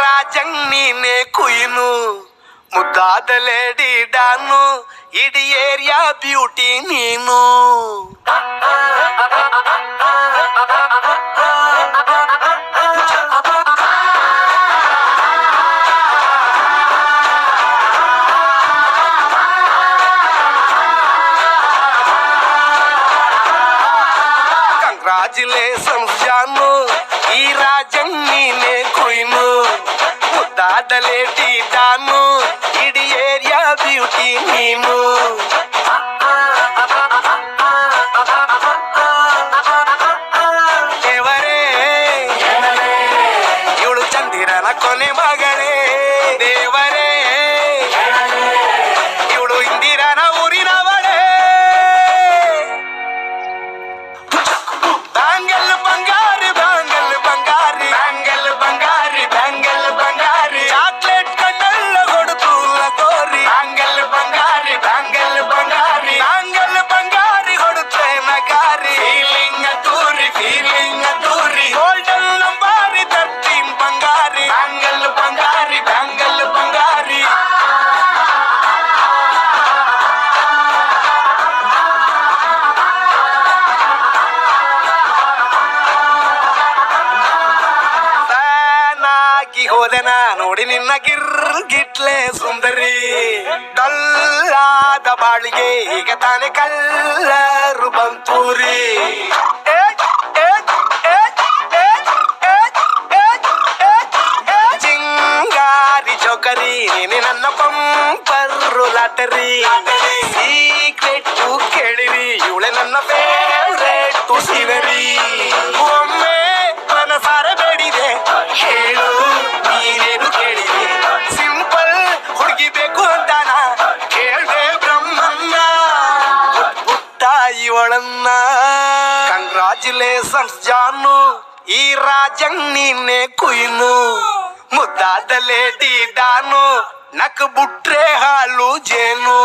ರಾಜಂಗ್ ನೀನೆ ಕುಯ್ನು ಮುದ್ದಾದ lady don ಇಡೀ ಏರಿಯಾ ಬ್ಯೂಟಿ ನೀನು ಕಂಗ್ರಾಚುಲೇಷನ್ಸ್ ಜಾನು ಈ ರಾಜಂಗ್ ನೀನೆ ಕುಯ್ನು ಮುದ್ದಾದ ಲೇಡಿ ಡಾನು ಇಡೀ ಏರಿಯಾ ಬ್ಯೂಟಿ ನೀನು ದೇವರೇ ಇವಳು ಚಂದಿರನ ಕೊನೆ ಮಗಳೇ ದೇವರೇ ಇವಳು ಇಂದಿರನ ಊರಿನವಳೇ ಬ್ಯಾಂಗಲ್ ಬಂಗಾರಿ ಬ್ಯಾಂಗಲ್ ಬಂಗಾರಿ ಬ್ಯಾಂಗಲ್ ಬಂಗಾರಿ ಬ್ಯಾಂಗಲ್ ಬಂಗಾರಿ ಚಾಕ್ಲೇಟ್ ಕಣ್ಣಲ್ಲ ಕೊಡುತ್ತು ಲಗೋರಿ ಬ್ಯಾಂಗಲ್ ಬಂಗಾರಿ ಬ್ಯಾಂಗಲ್ ಬಂಗಾರಿ ಬ್ಯಾಂಗಲ್ ಬಂಗಾರಿ ಹೊಡುತ್ತೆ ನಗಾರಿ ಫೀಲಿಂಗ್ ತೂರಿ ಗೋಲ್ಡನ್ ನಂಬಾರಿ 13 ಬಂಗಾರಿ ಬ್ಯಾಂಗಲ್ ಬಂಗಾರಿ ಬ್ಯಾಂಗಲ್ ಬಂಗಾರಿ ಹೋದೆನ ನೋಡಿ ನಿನ್ನ ಗಿರ್ಗಿಟ್ಲೆ ಸುಂದರಿ ಡಲ್ಲಾದ ಬಾಳಿಗೆ ಈಗ ತಾನೆ ಕಲ್ಲರು ಬಂತೂರಿ ಚಿಂಗಾರಿ ಚೌಕರಿ ನೀನೆ ನನ್ನ ಪಂಪರು ಲಾಟರಿ ಸೀಕ್ರೆಟ್ ಕೇಳಿರಿ ಇವಳೆ ನನ್ನ ಫೇವ್ರೇಟ್ ಶಿವರಿ ಒಮ್ಮೆ ಮನಸಾರೆ ಬೇಡಿದೆ ಹೇಳು ನೀನೇನು ಕೇಳಿದೆ ಸಿಂಪಲ್ ಹುಡುಗಿ ಬೇಕು ಅಂತಾನ ಕೇಳ್ದೆ ಬ್ರಹ್ಮನ್ನ ಪುಟ್ಟ ಇವಳನ್ನ ಕಂಗ್ರಾಚುಲೇಷನ್ಸ್ ಜಾನು ಈ ರಾಜಂಗ್ ನೀನೆ ಕುಯ್ನು ಮುದ್ದಾದ ಲೇಡಿ ಡಾನು ನಕ್ ಬುಟ್ರೆ ಹಾಲು ಜೇನು